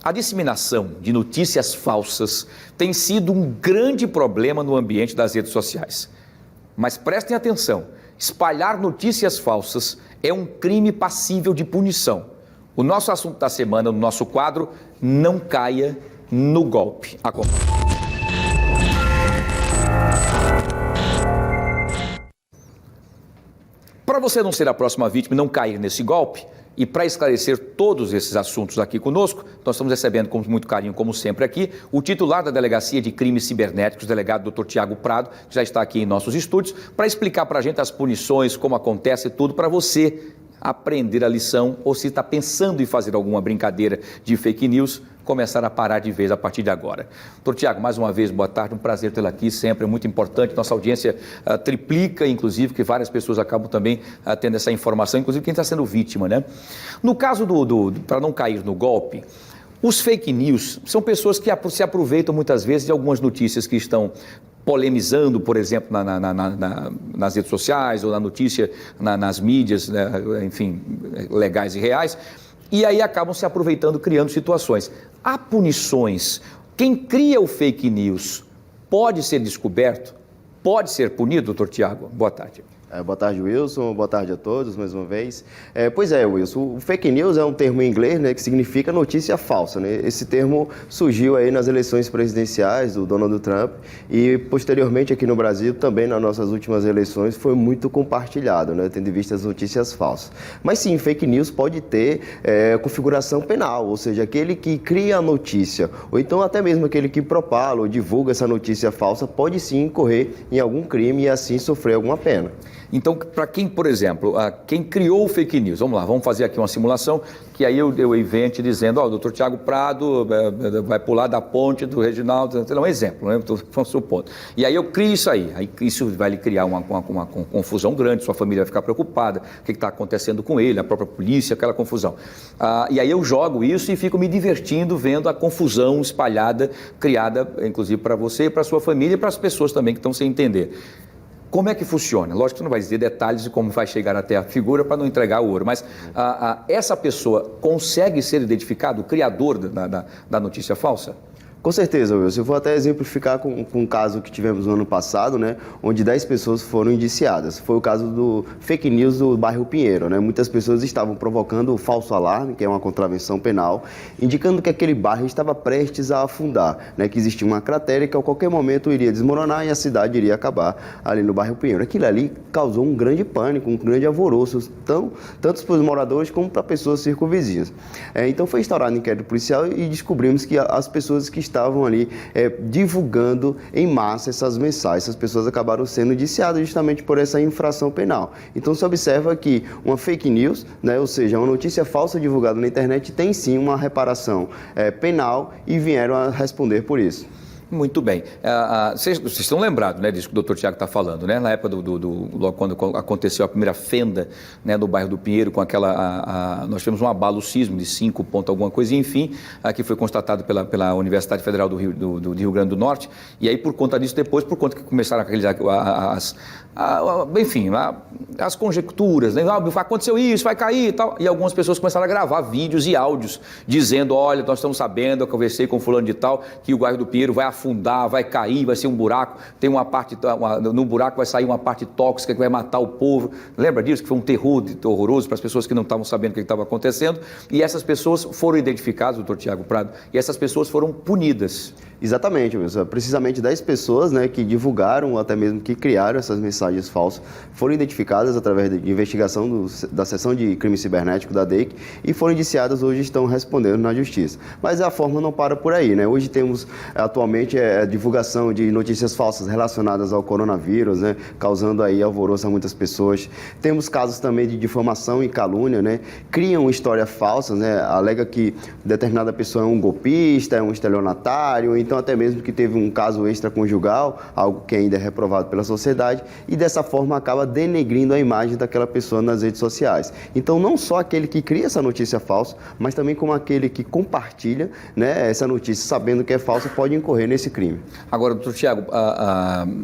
A disseminação de notícias falsas tem sido um grande problema no ambiente das redes sociais. Mas prestem atenção, espalhar notícias falsas é um crime passível de punição. O nosso assunto da semana, no nosso quadro, não caia no golpe. Para você não ser a próxima vítima e não cair nesse golpe, e para esclarecer todos esses assuntos aqui conosco, nós estamos recebendo com muito carinho, como sempre aqui, o titular da Delegacia de Crimes Cibernéticos, o delegado Dr. Tiago Prado, que já está aqui em nossos estúdios, para explicar para a gente as punições, como acontece tudo, para você aprender a lição, ou se está pensando em fazer alguma brincadeira de fake news, começar a parar de vez a partir de agora. Doutor Tiago, mais uma vez, boa tarde, um prazer tê-lo aqui, sempre é muito importante, nossa audiência triplica, inclusive, que várias pessoas acabam também tendo essa informação, inclusive quem está sendo vítima, né? No caso para não cair no golpe, os fake news são pessoas que se aproveitam muitas vezes de algumas notícias que estão polemizando, por exemplo, nas redes sociais ou na notícia, nas mídias, né, enfim, legais e reais, e aí acabam se aproveitando, criando situações. Há punições. Quem cria o fake news pode ser descoberto, pode ser punido, doutor Tiago? Boa tarde. Boa tarde, Wilson. Boa tarde a todos, mais uma vez. Pois é, Wilson, o fake news é um termo em inglês, né, que significa notícia falsa, né? Esse termo surgiu aí nas eleições presidenciais do Donald Trump e, posteriormente, aqui no Brasil, também nas nossas últimas eleições, foi muito compartilhado, né, tendo em vista as notícias falsas. Mas sim, fake news pode ter configuração penal, ou seja, aquele que cria a notícia, ou então até mesmo aquele que propala ou divulga essa notícia falsa, pode sim incorrer em algum crime e assim sofrer alguma pena. Então, para quem, por exemplo, quem criou o fake news, vamos lá, vamos fazer aqui uma simulação, que aí eu invente dizendo, o doutor Tiago Prado vai pular da ponte do Reginaldo, é um exemplo, né? Vamos supor. E aí eu crio isso aí isso vai lhe criar uma confusão grande, sua família vai ficar preocupada, o que está acontecendo com ele, a própria polícia, aquela confusão. E aí eu jogo isso e fico me divertindo vendo a confusão espalhada, criada, inclusive para você e para sua família e para as pessoas também que estão sem entender. Como é que funciona? Lógico que você não vai dizer detalhes de como vai chegar até a figura para não entregar o ouro, mas essa pessoa consegue ser identificada, o criador da notícia falsa? Com certeza, Wilson. Eu vou até exemplificar com um caso que tivemos no ano passado, né, onde 10 pessoas foram indiciadas. Foi o caso do fake news do bairro Pinheiro, né? Muitas pessoas estavam provocando o falso alarme, que é uma contravenção penal, indicando que aquele bairro estava prestes a afundar, né, que existia uma cratera que a qualquer momento iria desmoronar e a cidade iria acabar ali no bairro Pinheiro. Aquilo ali causou um grande pânico, um grande alvoroço, tanto para os moradores como para pessoas circunvizinhas. Então foi instaurado um inquérito policial e descobrimos que as pessoas que estavam ali divulgando em massa essas mensagens. Essas pessoas acabaram sendo indiciadas justamente por essa infração penal. Então, se observa que uma fake news, né, ou seja, uma notícia falsa divulgada na internet, tem sim uma reparação penal e vieram a responder por isso. Muito bem. Vocês estão lembrados, né, disso que o doutor Tiago está falando, né? Na época logo quando aconteceu a primeira fenda, né, no bairro do Pinheiro, com aquela... nós tivemos um abalo sísmico de 5 pontos alguma coisa, e enfim, que foi constatado pela Universidade Federal do Rio Grande do Norte. E aí, por conta disso, depois, por conta que começaram as conjecturas, né? Aconteceu isso, vai cair e tal. E algumas pessoas começaram a gravar vídeos e áudios dizendo, olha, nós estamos sabendo, eu conversei com fulano de tal, que o bairro do Pinheiro vai afundar, vai cair, vai ser um buraco, tem uma parte, no buraco vai sair uma parte tóxica que vai matar o povo. Lembra disso? Que foi um terror horroroso para as pessoas que não estavam sabendo o que estava acontecendo. E essas pessoas foram identificadas, doutor Tiago Prado, e essas pessoas foram punidas. Exatamente, Wilson. Precisamente 10 pessoas, né, que divulgaram, ou até mesmo que criaram essas mensagens falsas, foram identificadas através de investigação da seção de crime cibernético da DEIC e foram indiciadas, hoje estão respondendo na justiça. Mas a forma não para por aí, né? Hoje temos atualmente a divulgação de notícias falsas relacionadas ao coronavírus, né, causando aí alvoroço a muitas pessoas. Temos casos também de difamação e calúnia, né? Criam histórias falsas, né? Alega que determinada pessoa é um golpista, é um estelionatário, então até mesmo que teve um caso extraconjugal, algo que ainda é reprovado pela sociedade, e dessa forma acaba denegrindo a imagem daquela pessoa nas redes sociais. Então, não só aquele que cria essa notícia falsa, mas também como aquele que compartilha, né, essa notícia sabendo que é falsa, pode incorrer nesse crime. Agora, doutor Tiago,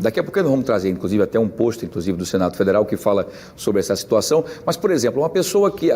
daqui a pouco nós vamos trazer, inclusive, até um post, inclusive, do Senado Federal que fala sobre essa situação, mas, por exemplo, uma pessoa que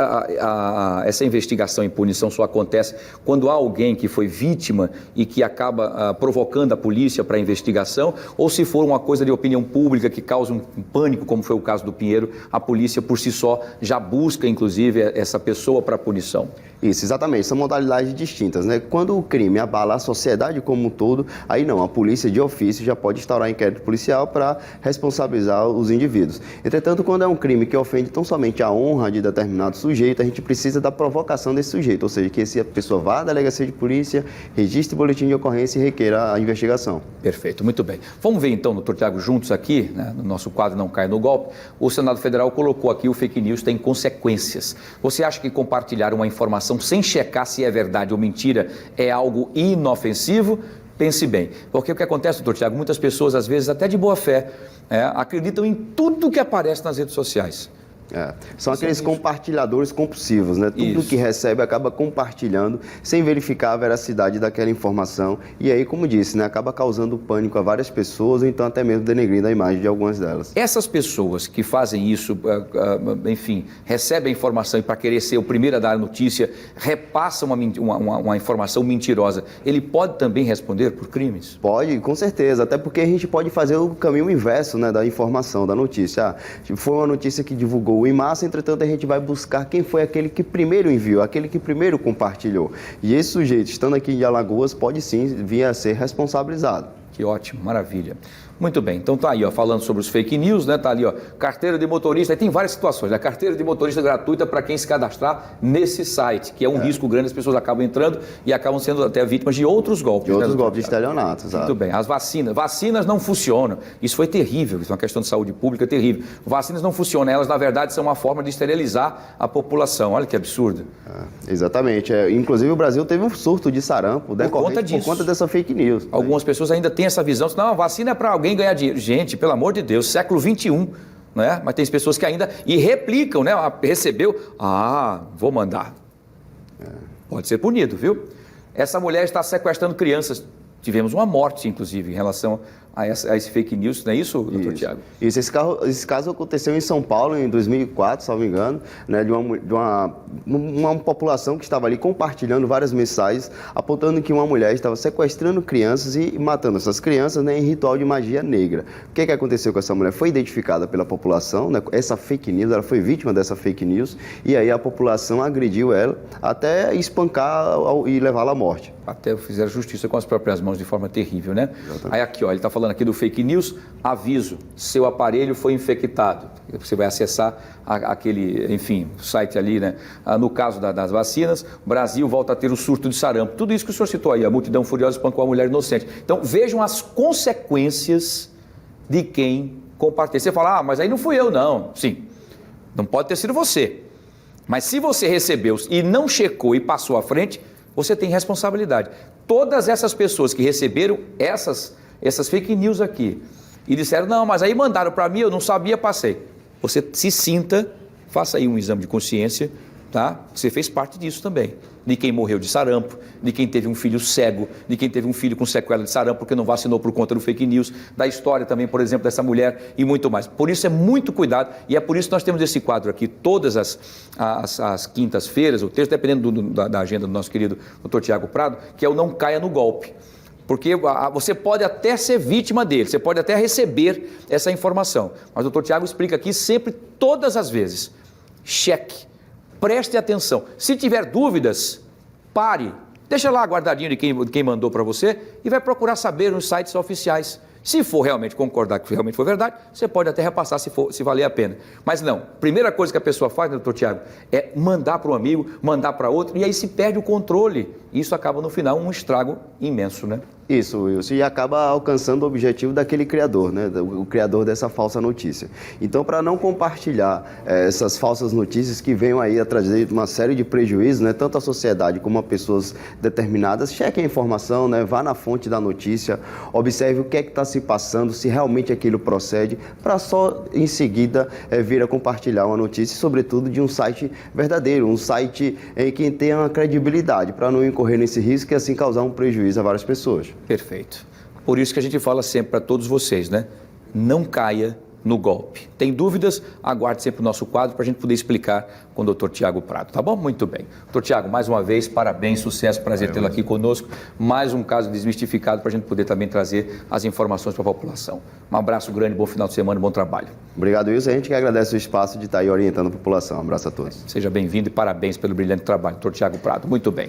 essa investigação e punição só acontece quando há alguém que foi vítima e que acaba provocando a polícia para a investigação, ou se for uma coisa de opinião pública que causa um pânico, como foi o caso do Pinheiro, a polícia por si só já busca, inclusive, essa pessoa para punição. Isso, exatamente, são modalidades distintas, né? Quando o crime abala a sociedade como um todo, aí não, a polícia de ofício já pode instaurar inquérito policial para responsabilizar os indivíduos. Entretanto, quando é um crime que ofende tão somente a honra de determinado sujeito, a gente precisa da provocação desse sujeito, ou seja, que essa pessoa vá à delegacia de polícia, registre boletim de ocorrência e requeira a investigação. Perfeito, muito bem. Vamos ver então, doutor Tiago, juntos aqui, né, no nosso quadro Não Cai no Golpe, o Senado Federal colocou aqui o fake news tem consequências. Você acha que compartilhar uma informação sem checar se é verdade ou mentira é algo inofensivo? Pense bem, porque o que acontece, doutor Tiago, muitas pessoas, às vezes, até de boa fé, acreditam em tudo que aparece nas redes sociais. São aqueles compartilhadores compulsivos, né? Tudo que recebe acaba compartilhando sem verificar a veracidade daquela informação e aí, como disse, né, acaba causando pânico a várias pessoas ou então até mesmo denegrindo a imagem de algumas delas. Essas pessoas que fazem isso, enfim, recebem a informação e para querer ser o primeiro a dar a notícia, repassam uma informação mentirosa, ele pode também responder por crimes? Pode, com certeza, até porque a gente pode fazer o caminho inverso, né, da informação, da notícia. Foi uma notícia que divulgou em massa, entretanto a gente vai buscar quem foi aquele que primeiro enviou, aquele que primeiro compartilhou. E esse sujeito, estando aqui em Alagoas, pode sim vir a ser responsabilizado. Que ótimo, maravilha. Muito bem, então tá aí, ó, falando sobre os fake news, né? Tá ali, ó, carteira de motorista, aí tem várias situações, né? Carteira de motorista gratuita para quem se cadastrar nesse site, que é um risco grande, as pessoas acabam entrando e acabam sendo até vítimas de outros golpes. De outros golpes de estelionato, exato. Muito bem, as vacinas não funcionam, isso foi terrível, isso é uma questão de saúde pública terrível. Vacinas não funcionam, elas na verdade são uma forma de esterilizar a população, olha que absurdo. Exatamente, inclusive o Brasil teve um surto de sarampo por conta dessa fake news. Algumas pessoas ainda têm essa visão, não, a vacina é para alguém ganhar dinheiro. Gente, pelo amor de Deus, século XXI, né? Mas tem pessoas que ainda replicam, né? Recebeu, vou mandar. Pode ser punido, viu? Essa mulher está sequestrando crianças. Tivemos uma morte, inclusive, em relação a esse fake news, não é isso, doutor Tiago? Isso, esse caso aconteceu em São Paulo em 2004, salvo engano, né, de uma população que estava ali compartilhando várias mensagens, apontando que uma mulher estava sequestrando crianças e matando essas crianças, né, em ritual de magia negra. O que aconteceu com essa mulher? Foi identificada pela população, né, essa fake news, ela foi vítima dessa fake news, e aí a população agrediu ela até espancar e levá-la à morte. Até fizeram justiça com as próprias mãos de forma terrível, né? Exatamente. Aí aqui, ó, ele está falando aqui do fake news, aviso, seu aparelho foi infectado. Você vai acessar aquele, enfim, site ali, né? No caso das vacinas, o Brasil volta a ter o surto de sarampo. Tudo isso que o senhor citou aí, a multidão furiosa espancou a mulher inocente. Então, vejam as consequências de quem compartilha. Você fala, mas aí não fui eu, não. Sim, não pode ter sido você. Mas se você recebeu e não checou e passou à frente, você tem responsabilidade. Todas essas pessoas que receberam essas fake news aqui e disseram, não, mas aí mandaram para mim, eu não sabia, passei. Você se sinta, faça aí um exame de consciência, tá? Você fez parte disso também. De quem morreu de sarampo, de quem teve um filho cego, de quem teve um filho com sequela de sarampo porque não vacinou por conta do fake news, da história também, por exemplo, dessa mulher e muito mais. Por isso é muito cuidado e é por isso que nós temos esse quadro aqui todas as quintas-feiras, o texto, dependendo da agenda do nosso querido Dr. Tiago Prado, que é o Não Caia no Golpe. Porque você pode até ser vítima dele, você pode até receber essa informação. Mas o Dr. Tiago explica aqui sempre, todas as vezes, cheque, preste atenção. Se tiver dúvidas, pare, deixa lá guardadinho de quem mandou para você e vai procurar saber nos sites oficiais. Se for realmente concordar que realmente foi verdade, você pode até repassar se valer a pena. Mas não, primeira coisa que a pessoa faz, né, doutor Tiago, é mandar para um amigo, mandar para outro, e aí se perde o controle. Isso acaba no final um estrago imenso, né? Isso, Wilson, e acaba alcançando o objetivo daquele criador, né? O criador dessa falsa notícia. Então, para não compartilhar essas falsas notícias que venham aí a trazer uma série de prejuízos, né? Tanto à sociedade como a pessoas determinadas, cheque a informação, né? Vá na fonte da notícia, observe o que é que está se passando, se realmente aquilo procede, para só em seguida vir a compartilhar uma notícia, sobretudo de um site verdadeiro, um site em que tenha uma credibilidade, para não incorrer nesse risco e assim causar um prejuízo a várias pessoas. Perfeito. Por isso que a gente fala sempre para todos vocês, né? Não caia no golpe. Tem dúvidas? Aguarde sempre o nosso quadro para a gente poder explicar com o Dr. Tiago Prado, tá bom? Muito bem. Dr. Tiago, mais uma vez, parabéns, sucesso, prazer tê-lo aqui conosco. Mais um caso desmistificado para a gente poder também trazer as informações para a população. Um abraço grande, bom final de semana e bom trabalho. Obrigado, Wilson. A gente que agradece o espaço de estar aí orientando a população. Um abraço a todos. Seja bem-vindo e parabéns pelo brilhante trabalho, Dr. Tiago Prado. Muito bem.